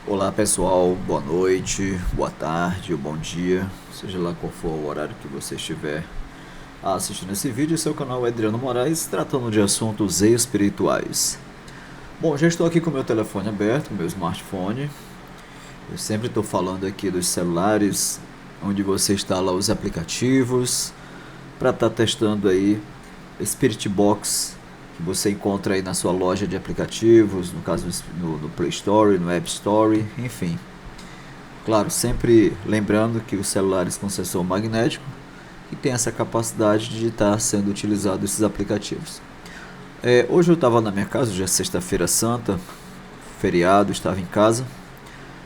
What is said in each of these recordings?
Olá pessoal, boa noite, boa tarde ou bom dia, seja lá qual for o horário que você estiver assistindo esse vídeo. Seu canal é Adriano Moraes, tratando de assuntos espirituais. Bom, já estou aqui com o meu telefone aberto, meu smartphone. Eu sempre estou falando aqui dos celulares, onde você instala os aplicativos para estar testando aí Spirit Box, que você encontra aí na sua loja de aplicativos, no caso no Play Store, no App Store, enfim. Claro, sempre lembrando que os celulares com sensor magnético que tem essa capacidade de estar sendo utilizado esses aplicativos. Hoje eu estava na minha casa, já é sexta-feira santa, feriado, estava em casa.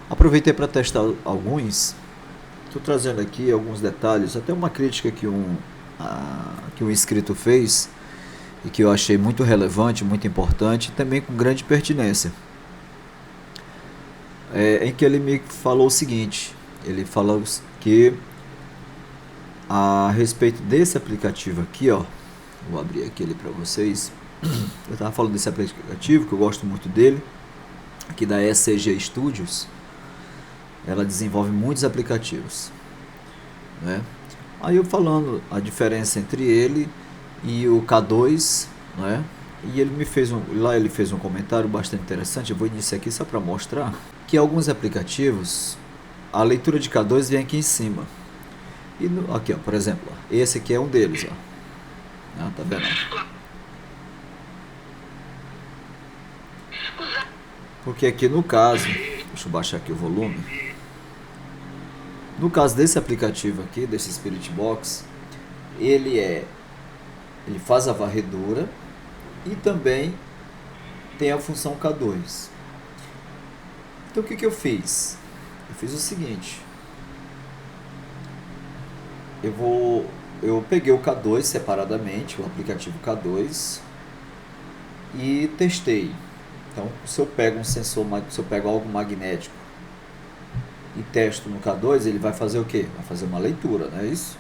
Aproveitei para testar alguns. Estou trazendo aqui alguns detalhes, até uma crítica que um inscrito fez e que eu achei muito relevante, muito importante e também com grande pertinência. Em que ele me falou o seguinte: ele falou que a respeito desse aplicativo aqui, ó, vou abrir aqui ele para vocês. Eu estava falando desse aplicativo que eu gosto muito dele, aqui da ECG Studios. Ela desenvolve muitos aplicativos, né? Aí eu falando a diferença entre ele e o K2, né? E ele fez um comentário bastante interessante. Eu vou iniciar aqui só para mostrar que alguns aplicativos, a leitura de K2 vem aqui em cima. E aqui, ó, por exemplo, ó, esse aqui é um deles, ó. Ah, tá vendo? Porque aqui no caso, deixa eu baixar aqui o volume. No caso desse aplicativo aqui, desse Spirit Box, ele faz a varredura e também tem a função K2. Então o que eu fiz? Eu fiz o seguinte: eu peguei o K2 separadamente, o aplicativo K2, e testei. Então, se eu pego se eu pego algo magnético e testo no K2, ele vai fazer o quê? Vai fazer uma leitura, não é isso?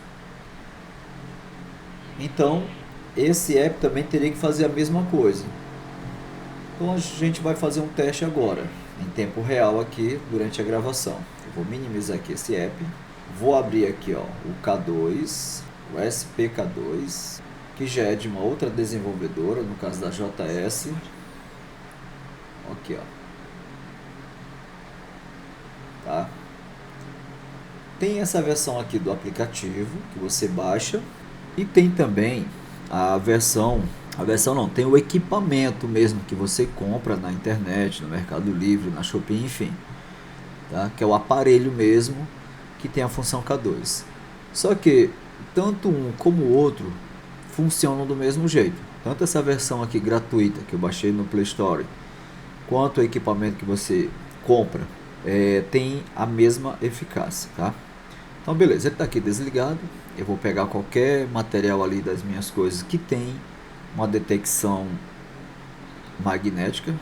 Então, esse app também teria que fazer a mesma coisa. Então, a gente vai fazer um teste agora, em tempo real aqui, durante a gravação. Eu vou minimizar aqui esse app. Vou abrir aqui, ó, o K2, o SPK2, que já é de uma outra desenvolvedora, no caso da JS. Aqui, ó. Tá? Tem essa versão aqui do aplicativo que você baixa e tem também a versão não, tem o equipamento mesmo que você compra na internet, no Mercado Livre, na Shopee, enfim, tá? Que é o aparelho mesmo que tem a função K2. Só que tanto um como o outro funcionam do mesmo jeito. Tanto essa versão aqui gratuita que eu baixei no Play Store, quanto o equipamento que você compra, tem a mesma eficácia, tá? Então beleza, ele está aqui desligado. Eu vou pegar qualquer material ali das minhas coisas que tem uma detecção magnética.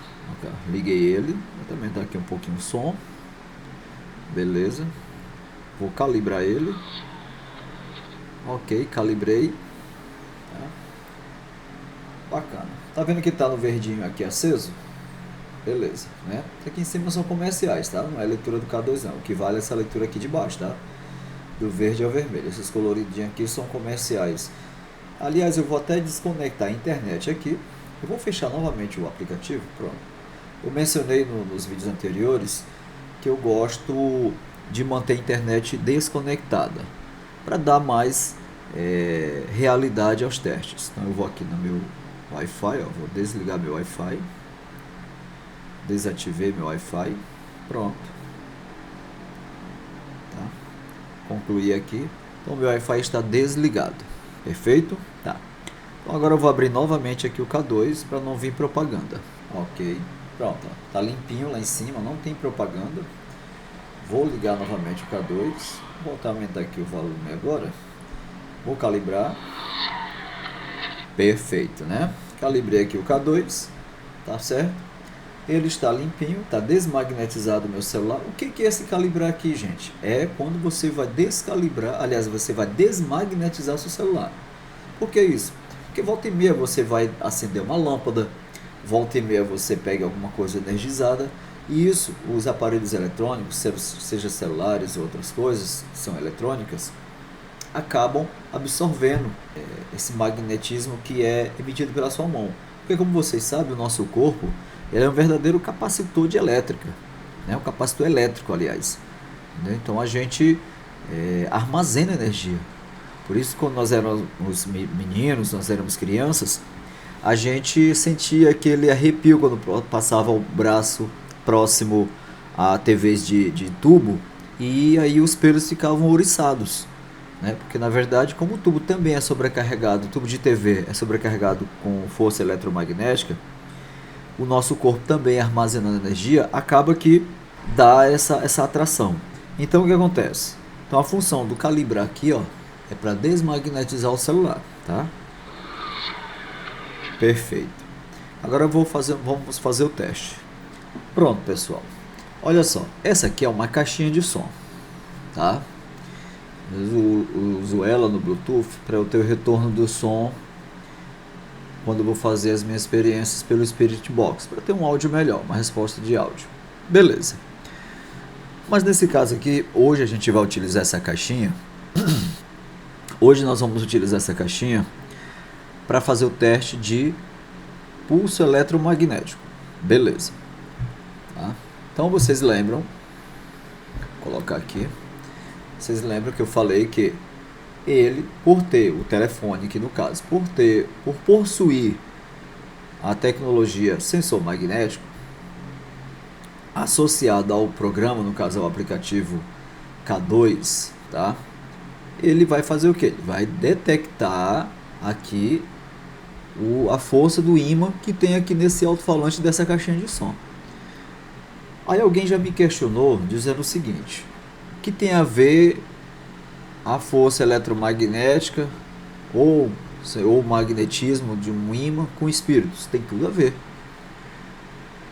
Liguei ele, vou também dar aqui um pouquinho de som. Beleza, vou calibrar ele. Ok, calibrei. Tá. Bacana, tá vendo que está no verdinho aqui aceso? Beleza, né? Aqui em cima são comerciais, tá? Não é leitura do K2 não, o que vale é essa leitura aqui de baixo, tá? Do verde ao vermelho, esses coloridinhos aqui são comerciais. Aliás, eu vou até desconectar a internet aqui. Eu vou fechar novamente o aplicativo, pronto. Eu mencionei nos vídeos anteriores que eu gosto de manter a internet desconectada, para dar mais realidade aos testes. Então eu vou aqui no meu Wi-Fi, ó, vou desligar meu Wi-Fi. Desativei meu Wi-Fi, pronto, tá? Concluí aqui. Então meu Wi-Fi está desligado, perfeito? Tá. Então agora eu vou abrir novamente aqui o K2 para não vir propaganda. Ok, pronto, ó. Tá limpinho lá em cima, não tem propaganda. Vou ligar novamente o K2, vou aumentar aqui o volume agora. Vou calibrar. Perfeito, né? Calibrei aqui o K2, tá certo? Ele está limpinho, está desmagnetizado o meu celular. O que é esse calibrar aqui, gente? É quando você vai descalibrar, aliás, você vai desmagnetizar o seu celular. Por que isso? Porque volta e meia você vai acender uma lâmpada, volta e meia você pega alguma coisa energizada E isso, os aparelhos eletrônicos, seja celulares ou outras coisas que são eletrônicas, acabam absorvendo esse magnetismo que é emitido pela sua mão. Porque, como vocês sabem, o nosso corpo ele é um verdadeiro capacitor de elétrica, né? Um capacitor elétrico, aliás. Né? Então a gente armazena energia. Por isso, quando nós éramos meninos, nós éramos crianças, a gente sentia aquele arrepio quando passava o braço próximo a TVs de tubo, e aí os pelos ficavam ouriçados, né? Porque na verdade, como o tubo também é sobrecarregado, o tubo de TV é sobrecarregado com força eletromagnética, o nosso corpo também armazenando energia, acaba que dá essa atração. Então o que acontece? Então a função do calibrar aqui, ó, é para desmagnetizar o celular, tá? Perfeito. Agora vamos fazer o teste. Pronto, pessoal. Olha só, essa aqui é uma caixinha de som, tá? Eu uso ela no Bluetooth para eu ter o retorno do som quando eu vou fazer as minhas experiências pelo Spirit Box, para ter um áudio melhor, uma resposta de áudio. Beleza. Mas nesse caso aqui, hoje a gente vai utilizar essa caixinha. Hoje nós vamos utilizar essa caixinha para fazer o teste de pulso eletromagnético. Beleza. Tá? Então vocês lembram, vou colocar aqui. Vocês lembram que eu falei que ele, por ter o telefone aqui no caso, por possuir a tecnologia sensor magnético associada ao programa, no caso ao aplicativo K2, tá? Ele vai fazer o que? Ele vai detectar aqui a força do ímã que tem aqui nesse alto-falante dessa caixinha de som. Aí alguém já me questionou dizendo o seguinte: o que tem a ver a força eletromagnética ou o magnetismo de um ímã com espíritos? Tem tudo a ver.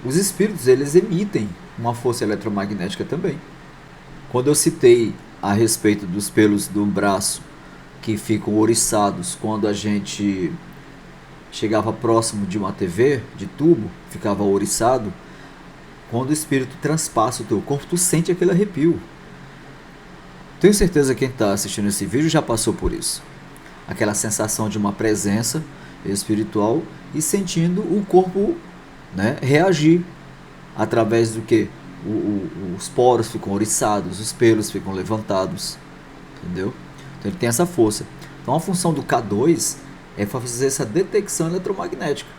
Os espíritos, eles emitem uma força eletromagnética também. Quando eu citei a respeito dos pelos do braço que ficam ouriçados quando a gente chegava próximo de uma TV de tubo, ficava ouriçado, quando o espírito transpassa o teu corpo, tu sente aquele arrepio. Tenho certeza que quem está assistindo esse vídeo já passou por isso. Aquela sensação de uma presença espiritual e sentindo o corpo, né, reagir através do que? Os poros ficam ouriçados, os pelos ficam levantados, entendeu? Então ele tem essa força. Então a função do K2 é fazer essa detecção eletromagnética,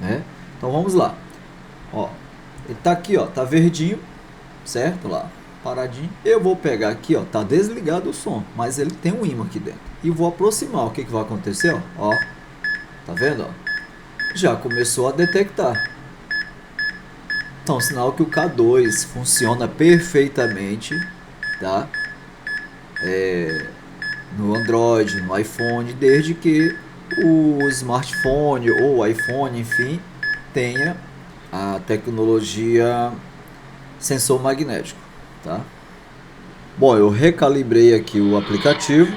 né? Então vamos lá. Ó, ele tá aqui, ó, tá verdinho, certo? Lá, paradinho. Eu vou pegar aqui, ó, tá desligado o som, mas ele tem um ímã aqui dentro. E vou aproximar. O que vai acontecer, ó? Ó, tá vendo, ó? Já começou a detectar. Então, sinal que o K2 funciona perfeitamente, tá? No Android, no iPhone, desde que o smartphone ou o iPhone, enfim, tenha a tecnologia sensor magnético, tá? Bom, eu recalibrei aqui o aplicativo,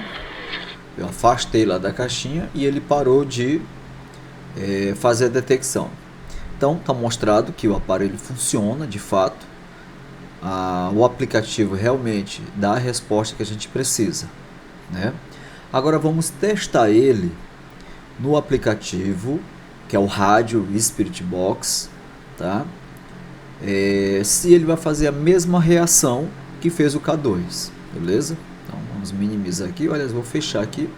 eu afastei lá da caixinha e ele parou de fazer a detecção. Então está mostrado que o aparelho funciona de fato, o aplicativo realmente dá a resposta que a gente precisa, né? Agora vamos testar ele no aplicativo, que é o rádio Spirit Box, tá? Se ele vai fazer a mesma reação que fez o K2, beleza? Então vamos minimizar aqui, olha, eu vou fechar aqui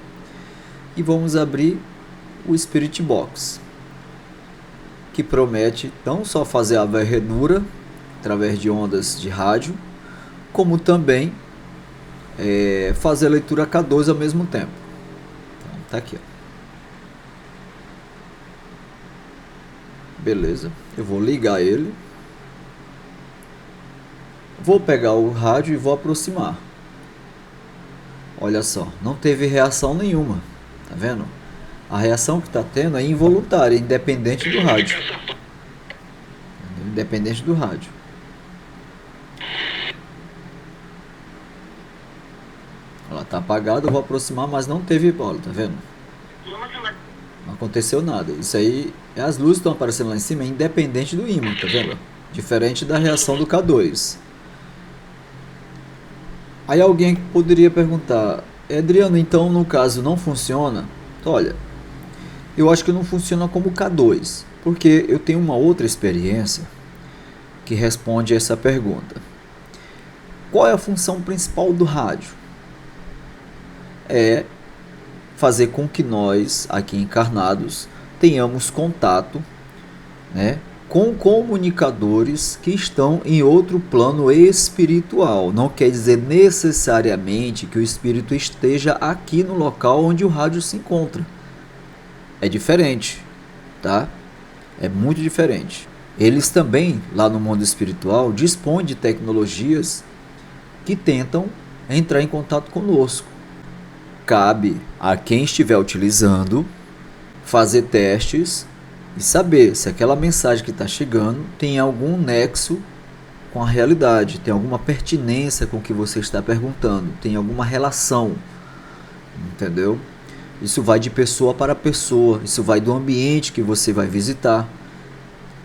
e vamos abrir o Spirit Box, que promete não só fazer a varredura através de ondas de rádio, como também fazer a leitura K2 ao mesmo tempo. Então, tá aqui, ó. Beleza, eu vou ligar ele, vou pegar o rádio e vou aproximar. Olha só, não teve reação nenhuma, tá vendo? A reação que está tendo é involuntária, independente do rádio. Independente do rádio. Ela está apagada, eu vou aproximar, mas não teve bola, tá vendo? Não aconteceu nada. Isso aí, as luzes estão aparecendo lá em cima, independente do ímã, tá vendo? diferente da reação do K2. Aí alguém poderia perguntar: Adriano, então no caso não funciona? Olha, eu acho que não funciona como K2, porque eu tenho uma outra experiência que responde a essa pergunta. Qual é a função principal do rádio? É fazer com que nós, aqui encarnados, tenhamos contato, né, com comunicadores que estão em outro plano espiritual. Não quer dizer necessariamente que o espírito esteja aqui no local onde o rádio se encontra. É diferente, tá? É muito diferente. Eles também, lá no mundo espiritual, dispõem de tecnologias que tentam entrar em contato conosco. Cabe a quem estiver utilizando fazer testes e saber se aquela mensagem que está chegando tem algum nexo com a realidade, tem alguma pertinência com o que você está perguntando, tem alguma relação, entendeu? Isso vai de pessoa para pessoa, isso vai do ambiente que você vai visitar,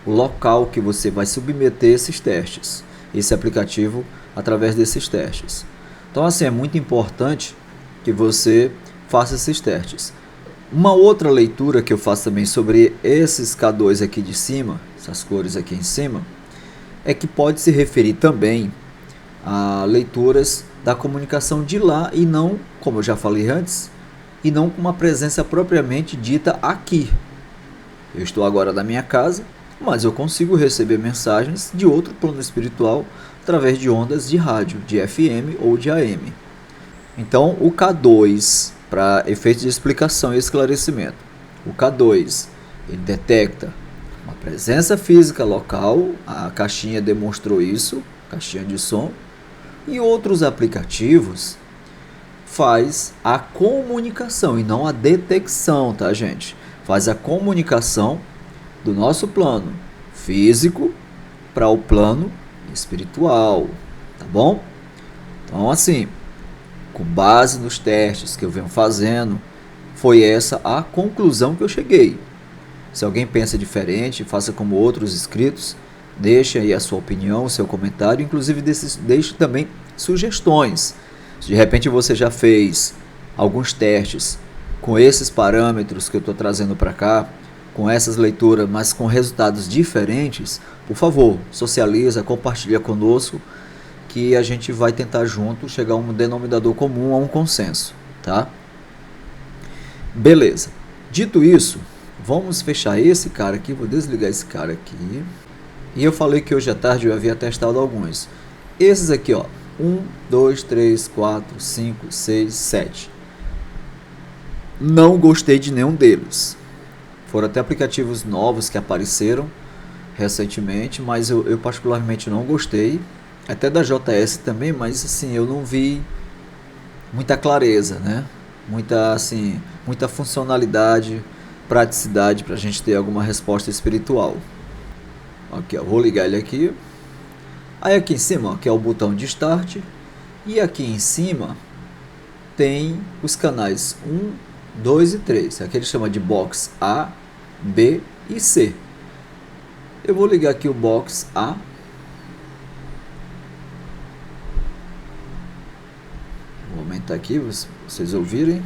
o local que você vai submeter esses testes, esse aplicativo através desses testes. Então, assim, é muito importante que você faça esses testes. Uma outra leitura que eu faço também sobre esses K2 aqui de cima, essas cores aqui em cima, é que pode se referir também a leituras da comunicação de lá e não, como eu já falei antes, e não com uma presença propriamente dita aqui. Eu estou agora na minha casa, mas eu consigo receber mensagens de outro plano espiritual através de ondas de rádio, de FM ou de AM. Então, o K2, para efeitos de explicação e esclarecimento, o K2 ele detecta uma presença física local, a caixinha demonstrou isso, caixinha de som, e outros aplicativos faz a comunicação e não a detecção, tá, gente? Faz a comunicação do nosso plano físico para o plano espiritual, tá bom? Então, assim, com base nos testes que eu venho fazendo, foi essa a conclusão que eu cheguei. Se alguém pensa diferente, faça como outros inscritos, deixe aí a sua opinião, o seu comentário, inclusive deixe também sugestões. Se de repente você já fez alguns testes com esses parâmetros que eu estou trazendo para cá, com essas leituras, mas com resultados diferentes, por favor, socializa, compartilha conosco, que a gente vai tentar junto chegar a um denominador comum, a um consenso, tá? Beleza. Dito isso, vamos fechar esse cara aqui, vou desligar esse cara aqui. E eu falei que hoje à tarde eu havia testado alguns. Esses aqui, ó, 1, 2, 3, 4, 5, 6, 7. Não gostei de nenhum deles. Foram até aplicativos novos que apareceram recentemente, mas eu particularmente não gostei. Até da JS também, mas assim, eu não vi muita clareza, né? Muita funcionalidade, praticidade para a gente ter alguma resposta espiritual. Aqui, ó, vou ligar ele aqui. Aí aqui em cima, ó, que é o botão de Start. E aqui em cima tem os canais 1, 2 e 3. Aqui ele chama de Box A, B e C. Eu vou ligar aqui o Box A. Vou aumentar aqui, vocês ouvirem.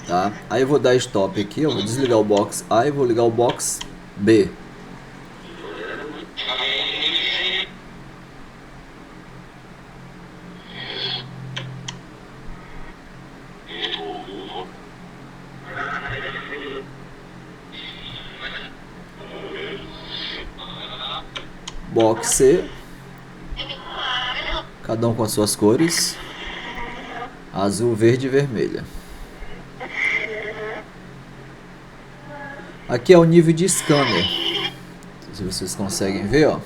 Tá? Aí eu vou dar stop aqui, eu vou desligar o box A e vou ligar o box B. Box C, cada um com as suas cores, azul, verde e vermelha. Aqui é o nível de scanner, se vocês conseguem ver, ó.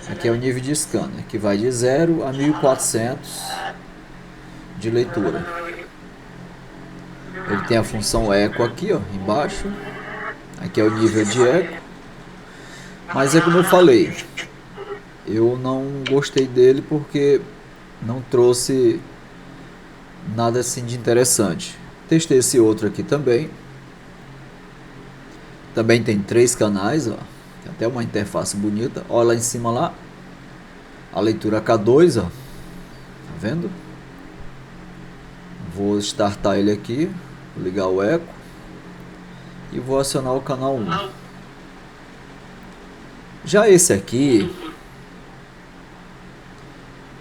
Aqui é o nível de scanner, que vai de 0 a 1400 de leitura. Ele tem a função eco aqui, ó, embaixo. Aqui é o nível de eco. Mas é como eu falei, eu não gostei dele porque não trouxe nada assim de interessante. Testei esse outro aqui também. Também tem 3 canais, ó. Tem até uma interface bonita. Olha lá em cima lá. A leitura K2, ó. Tá vendo? Vou startar ele aqui. Vou ligar o eco. E vou acionar o canal 1. Já esse aqui,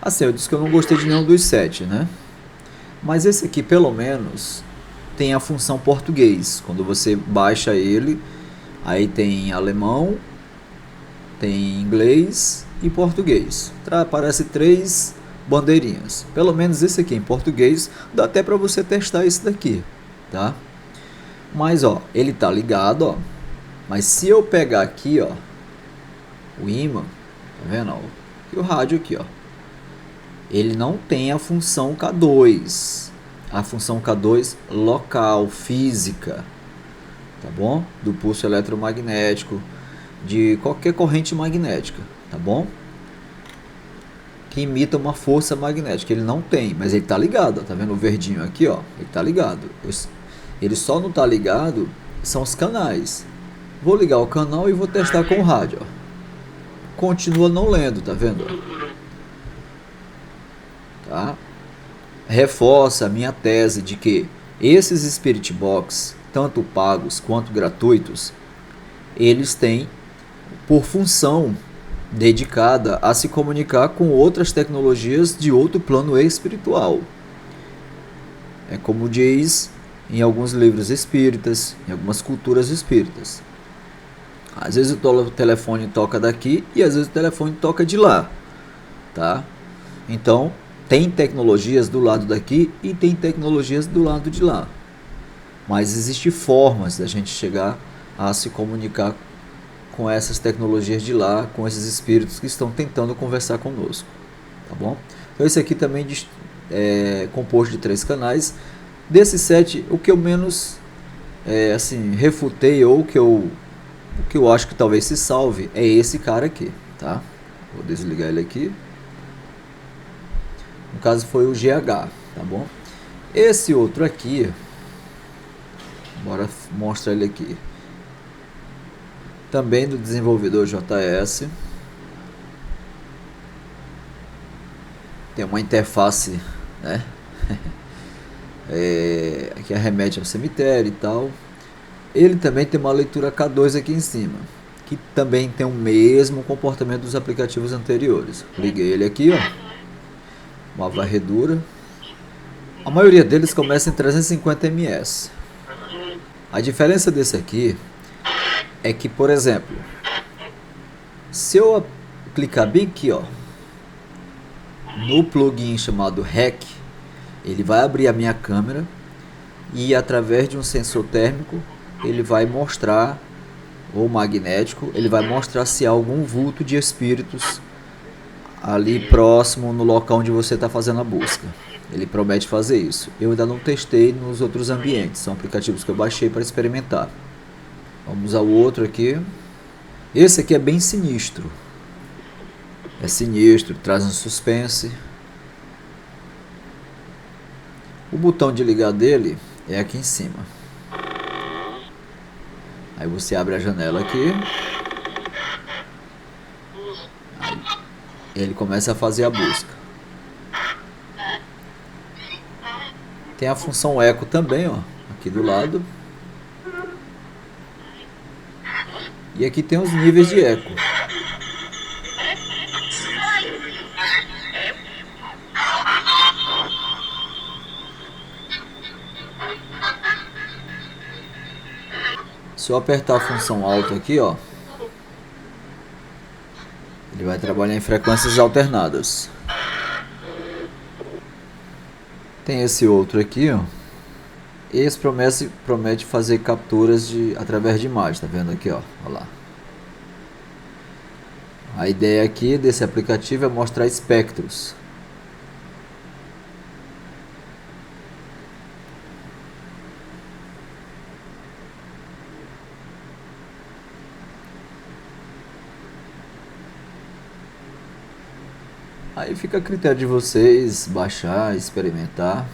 assim, eu disse que eu não gostei de nenhum dos 7, né? Mas esse aqui, pelo menos, tem a função português. Quando você baixa ele, aí tem alemão, tem inglês e português. Aparece 3 bandeirinhas. Pelo menos esse aqui em português, dá até para você testar esse daqui, tá? Mas, ó, ele tá ligado, ó. Mas se eu pegar aqui, ó, o ímã, tá vendo, ó? E o rádio aqui, ó. Ele não tem a função K2. A função K2 local, física, tá bom? Do pulso eletromagnético, de qualquer corrente magnética, tá bom? Que imita uma força magnética. Ele não tem, mas ele tá ligado, ó. Tá vendo o verdinho aqui, ó? Ele tá ligado. Ele só não tá ligado são os canais. Vou ligar o canal e vou testar com o rádio, ó. Continua não lendo, tá vendo? Tá? Reforça a minha tese de que esses Spirit Box, tanto pagos quanto gratuitos, eles têm por função dedicada a se comunicar com outras tecnologias de outro plano espiritual. É como diz em alguns livros espíritas, em algumas culturas espíritas. Às vezes o telefone toca daqui e às vezes o telefone toca de lá, tá? Então, tem tecnologias do lado daqui e tem tecnologias do lado de lá. Mas existem formas da gente chegar a se comunicar com essas tecnologias de lá, com esses espíritos que estão tentando conversar conosco, tá bom? Então esse aqui também é composto de 3 canais. Desses 7, o que eu menos assim, refutei ou o que eu acho que talvez se salve é esse cara aqui, tá? Vou desligar ele aqui. No caso foi o GH, tá bom? Esse outro aqui, bora mostrar ele aqui. Também do desenvolvedor JS. Tem uma interface, né? Que remete ao cemitério e tal. Ele também tem uma leitura K2 aqui em cima, que também tem o mesmo comportamento dos aplicativos anteriores. Liguei ele aqui, ó, uma varredura. A maioria deles começa em 350 ms. A diferença desse aqui é que, por exemplo, se eu clicar bem aqui, ó, no plugin chamado REC, ele vai abrir a minha câmera e através de um sensor térmico ele vai mostrar, ou magnético, ele vai mostrar se há algum vulto de espíritos ali próximo no local onde você está fazendo a busca. Ele promete fazer isso. Eu ainda não testei nos outros ambientes, são aplicativos que eu baixei para experimentar. Vamos ao outro aqui. Esse aqui é bem sinistro. É sinistro, traz um suspense. O botão de ligar dele é aqui em cima. Aí você abre a janela aqui. Aí ele começa a fazer a busca. Tem a função eco também, ó, aqui do lado. E aqui tem os níveis de eco. Se eu apertar a função alto aqui, ó, ele vai trabalhar em frequências alternadas. Tem esse outro aqui, ó. Esse promete fazer capturas através de imagem, tá vendo aqui, ó? Olha lá. A ideia aqui desse aplicativo é mostrar espectros. Aí fica a critério de vocês baixar, experimentar.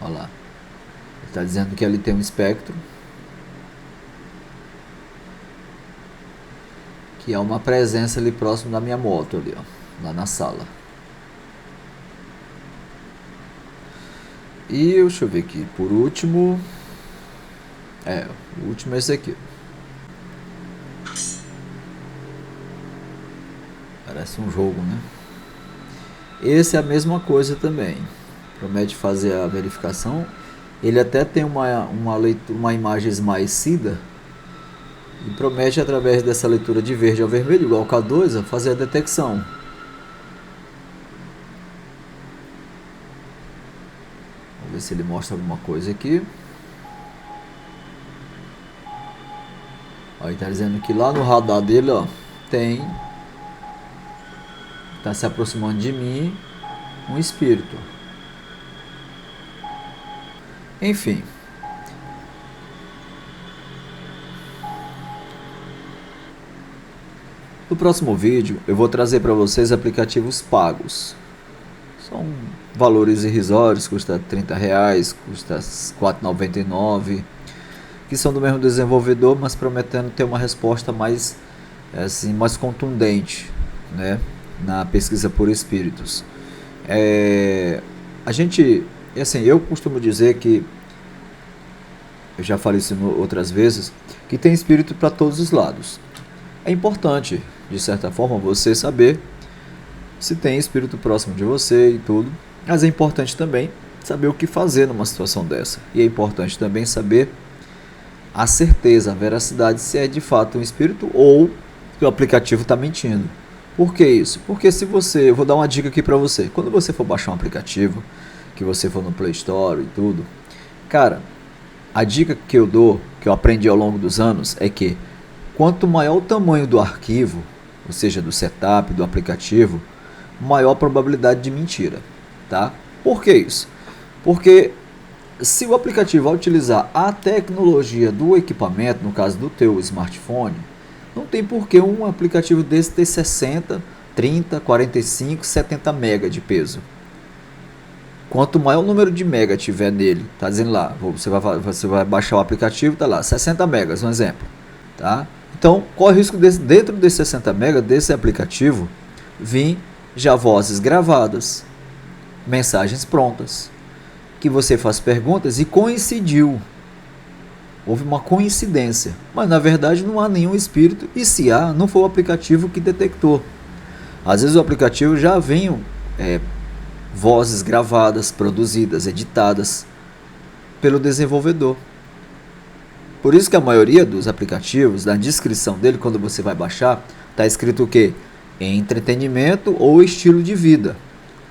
Olha lá. Ele está dizendo que ali tem um espectro. Que é uma presença ali próximo da minha moto ali, ó. Lá na sala. E deixa eu ver aqui. Por último. O último é esse aqui. Parece um jogo, né? Esse é a mesma coisa também. Promete fazer a verificação. Ele até tem uma imagem esmaecida. E promete, através dessa leitura de verde ao vermelho, igual o K2, fazer a detecção. Vamos ver se ele mostra alguma coisa aqui. Ó, ele está dizendo que lá no radar dele, ó, tem... Está se aproximando de mim um espírito. Enfim. No próximo vídeo eu vou trazer para vocês aplicativos pagos. São valores irrisórios, custa R$30, custa R$4,99, que são do mesmo desenvolvedor, mas prometendo ter uma resposta mais, assim, mais contundente, né, na pesquisa por espíritos. Eu costumo dizer que, eu já falei isso outras vezes, que tem espírito para todos os lados. É importante, de certa forma, você saber se tem espírito próximo de você e tudo, mas é importante também saber o que fazer numa situação dessa. E é importante também saber a certeza, a veracidade, se é de fato um espírito ou que o aplicativo está mentindo. Por que isso? Porque eu vou dar uma dica aqui para você. Quando você for baixar um aplicativo, que você for no Play Store e tudo, cara, a dica que eu dou, que eu aprendi ao longo dos anos, é que quanto maior o tamanho do arquivo, ou seja, do setup, do aplicativo, maior a probabilidade de mentira, tá? Por que isso? Porque se o aplicativo vai utilizar a tecnologia do equipamento, no caso do teu smartphone, não tem por que um aplicativo desse ter 60, 30, 45, 70 mega de peso. Quanto maior o número de mega tiver nele, tá dizendo lá, você vai baixar o aplicativo, tá lá, 60 megas, um exemplo, tá? Então, corre o risco dentro desses 60 mega desse aplicativo vir já vozes gravadas, mensagens prontas, que você faz perguntas e coincidiu. Houve uma coincidência, mas na verdade não há nenhum espírito, e se há, não foi o aplicativo que detectou. Às vezes o aplicativo já vem vozes gravadas, produzidas, editadas pelo desenvolvedor. Por isso que a maioria dos aplicativos, na descrição dele, quando você vai baixar, está escrito o quê? Entretenimento ou estilo de vida.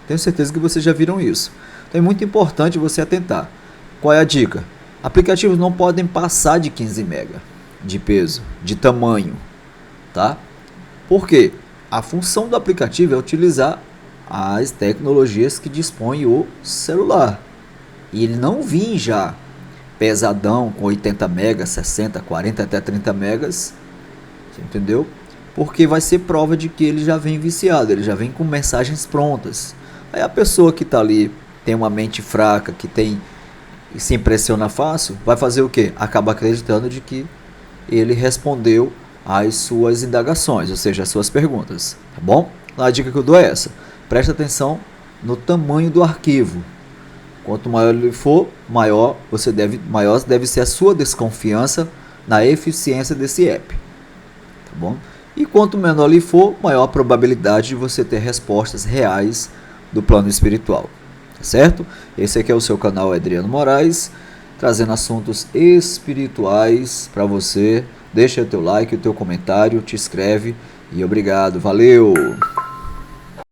Tenho certeza que vocês já viram isso. Então é muito importante você atentar. Qual é a dica? Aplicativos não podem passar de 15 MB de peso, de tamanho, tá? Por quê? A função do aplicativo é utilizar as tecnologias que dispõe o celular. E ele não vem já pesadão com 80 megas, 60, 40 até 30 megas, você entendeu? Porque vai ser prova de que ele já vem viciado, ele já vem com mensagens prontas. Aí a pessoa que está ali, tem uma mente fraca, que se impressiona fácil, vai fazer o quê? Acaba acreditando de que ele respondeu às suas indagações, ou seja, às suas perguntas, tá bom? A dica que eu dou é essa: presta atenção no tamanho do arquivo. Quanto maior ele for, maior deve ser a sua desconfiança na eficiência desse app, tá bom? E quanto menor ele for, maior a probabilidade de você ter respostas reais do plano espiritual, tá certo? Esse aqui é o seu canal Adriano Moraes, trazendo assuntos espirituais para você. Deixa o teu like, o teu comentário, te inscreve e obrigado, valeu!